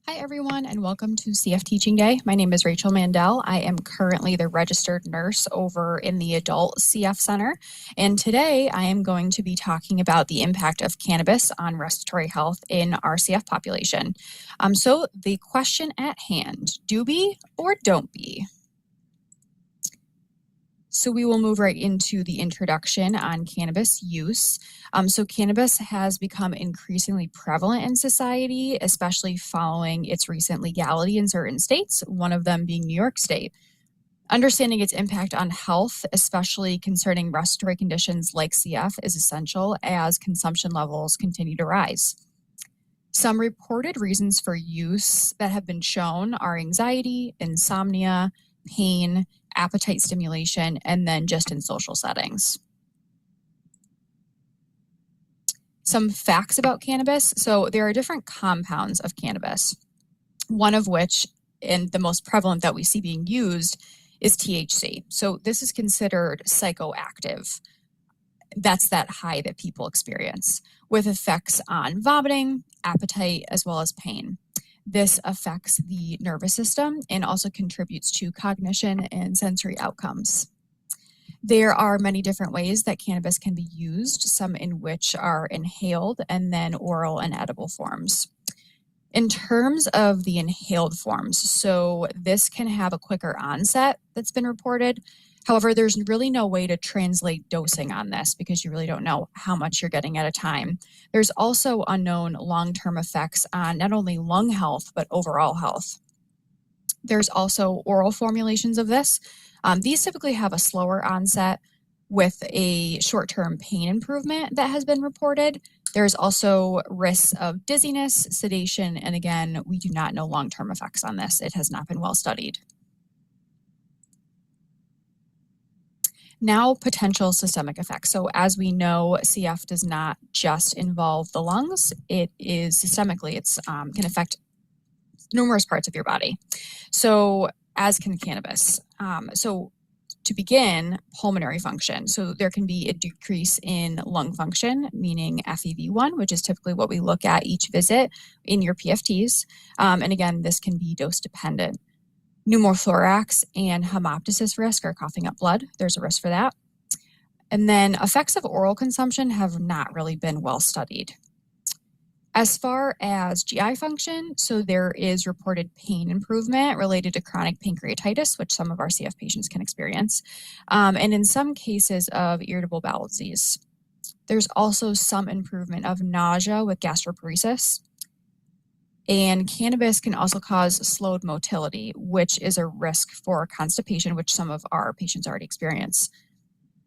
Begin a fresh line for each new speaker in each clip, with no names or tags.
Hi, everyone, and welcome to CF Teaching Day. My name is Rachel Mandell. I am currently the registered nurse over in the Adult CF Center, and today I am going to be talking about the impact of cannabis on respiratory health in our CF population. So the question at hand, do be or don't be? So we will move right into the introduction on cannabis use. So cannabis has become increasingly prevalent in society, especially following its recent legality in certain states, one of them being New York State. Understanding its impact on health, especially concerning respiratory conditions like CF, is essential as consumption levels continue to rise. Some reported reasons for use that have been shown are anxiety, insomnia, pain, appetite stimulation, and then just in social settings. Some facts about cannabis. So there are different compounds of cannabis, one of which, and the most prevalent that we see being used, is THC. So this is considered psychoactive. That's that high that people experience, with effects on vomiting, appetite, as well as pain. This affects the nervous system and also contributes to cognition and sensory outcomes. There are many different ways that cannabis can be used, some in which are inhaled and then oral and edible forms. In terms of the inhaled forms, so this can have a quicker onset that's been reported. However, there's really no way to translate dosing on this because you really don't know how much you're getting at a time. There's also unknown long-term effects on not only lung health, but overall health. There's also oral formulations of this. These typically have a slower onset with a short-term pain improvement that has been reported. There's also risks of dizziness, sedation, and again, we do not know long-term effects on this. It has not been well studied. Now, potential systemic effects. So as we know, CF does not just involve the lungs. It is systemically, it's can affect numerous parts of your body. So as can cannabis. So to begin, pulmonary function. So there can be a decrease in lung function, meaning FEV1, which is typically what we look at each visit in your PFTs. And again, this can be dose dependent. Pneumothorax and hemoptysis risk, or coughing up blood. There's a risk for that. And then effects of oral consumption have not really been well studied. As far as GI function, so there is reported pain improvement related to chronic pancreatitis, which some of our CF patients can experience, and in some cases of irritable bowel disease. There's also some improvement of nausea with gastroparesis. And cannabis can also cause slowed motility, which is a risk for constipation, which some of our patients already experience.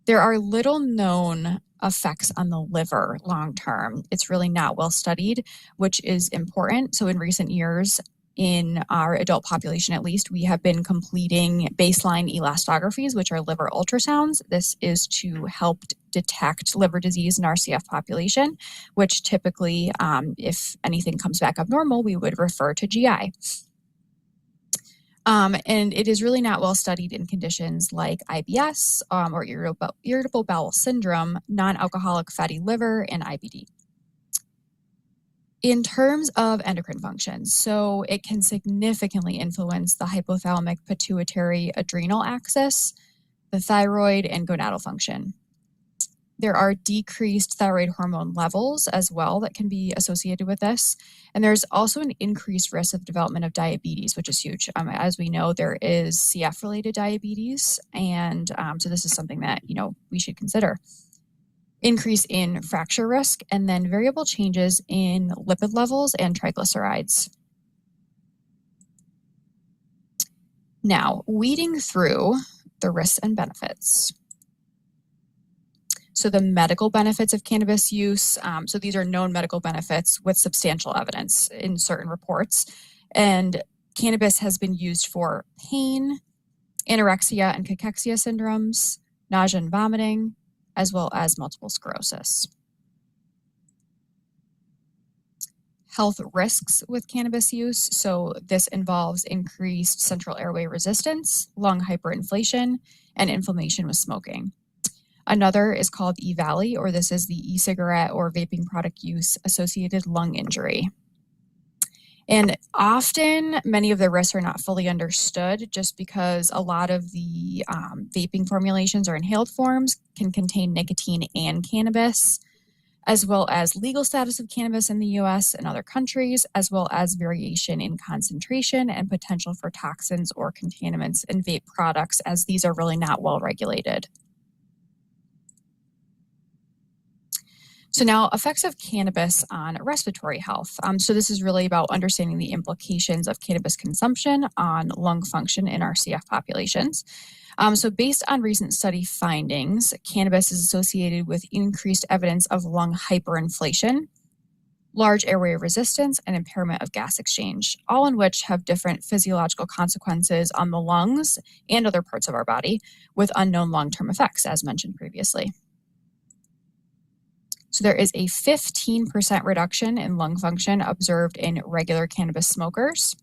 There are little known effects on the liver long term. It's really not well studied, which is important. So in recent years, in our adult population at least, we have been completing baseline elastographies, which are liver ultrasounds. This is to help detect liver disease in our CF population, which typically, if anything comes back abnormal, we would refer to GI. And it is really not well studied in conditions like IBS or irritable bowel syndrome, non-alcoholic fatty liver, and IBD. In terms of endocrine functions, so it can significantly influence the hypothalamic pituitary adrenal axis, the thyroid, and gonadal function. There are decreased thyroid hormone levels as well that can be associated with this. And there's also an increased risk of development of diabetes, which is huge. As we know, there is CF-related diabetes. And so this is something that, we should consider. Increase in fracture risk, and then variable changes in lipid levels and triglycerides. Now, weeding through the risks and benefits. So the medical benefits of cannabis use, so these are known medical benefits with substantial evidence in certain reports. And cannabis has been used for pain, anorexia and cachexia syndromes, nausea and vomiting, as well as multiple sclerosis. Health risks with cannabis use. So this involves increased central airway resistance, lung hyperinflation, and inflammation with smoking. Another is called EVALI, or this is the e-cigarette or vaping product use associated lung injury. And often, many of the risks are not fully understood just because a lot of the vaping formulations or inhaled forms can contain nicotine and cannabis, as well as legal status of cannabis in the US and other countries, as well as variation in concentration and potential for toxins or contaminants in vape products, as these are really not well regulated. So now, effects of cannabis on respiratory health. So this is really about understanding the implications of cannabis consumption on lung function in our CF populations. So based on recent study findings, cannabis is associated with increased evidence of lung hyperinflation, large airway resistance, and impairment of gas exchange, all in which have different physiological consequences on the lungs and other parts of our body with unknown long-term effects, as mentioned previously. So there is a 15% reduction in lung function observed in regular cannabis smokers,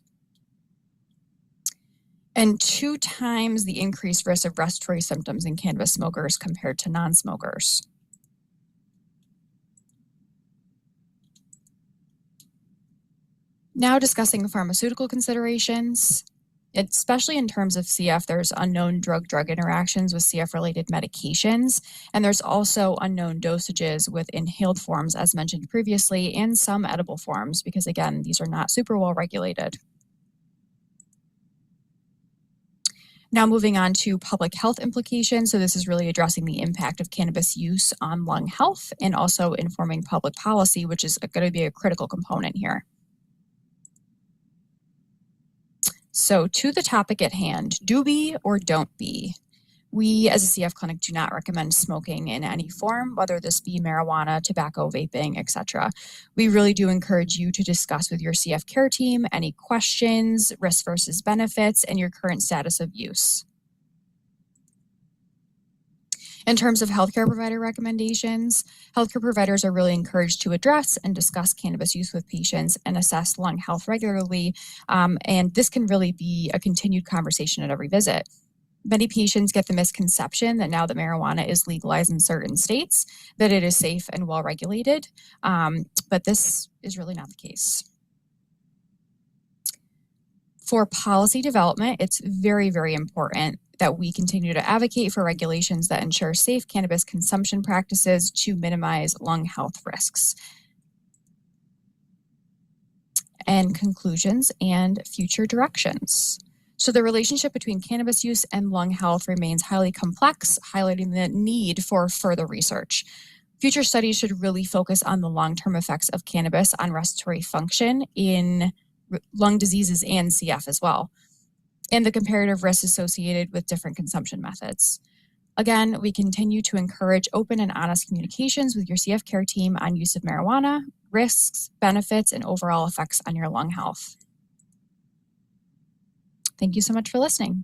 and 2 times the increased risk of respiratory symptoms in cannabis smokers compared to non-smokers. Now discussing pharmaceutical considerations. Especially in terms of CF, there's unknown drug-drug interactions with CF-related medications, and there's also unknown dosages with inhaled forms, as mentioned previously, and some edible forms, because again, these are not super well regulated. Now moving on to public health implications. So this is really addressing the impact of cannabis use on lung health and also informing public policy, which is going to be a critical component here. So to the topic at hand, do be or don't be? We as a CF clinic do not recommend smoking in any form, whether this be marijuana, tobacco, vaping, etc. We really do encourage you to discuss with your CF care team any questions, risk versus benefits, and your current status of use. In terms of healthcare provider recommendations, healthcare providers are really encouraged to address and discuss cannabis use with patients and assess lung health regularly, and this can really be a continued conversation at every visit. Many patients get the misconception that now that marijuana is legalized in certain states, that it is safe and well regulated, but this is really not the case. For policy development, it's very, very important that we continue to advocate for regulations that ensure safe cannabis consumption practices to minimize lung health risks. And conclusions and future directions. So the relationship between cannabis use and lung health remains highly complex, highlighting the need for further research. Future studies should really focus on the long-term effects of cannabis on respiratory function in lung diseases and CF as well, and the comparative risks associated with different consumption methods. Again, we continue to encourage open and honest communications with your CF care team on use of marijuana, risks, benefits, and overall effects on your lung health. Thank you so much for listening.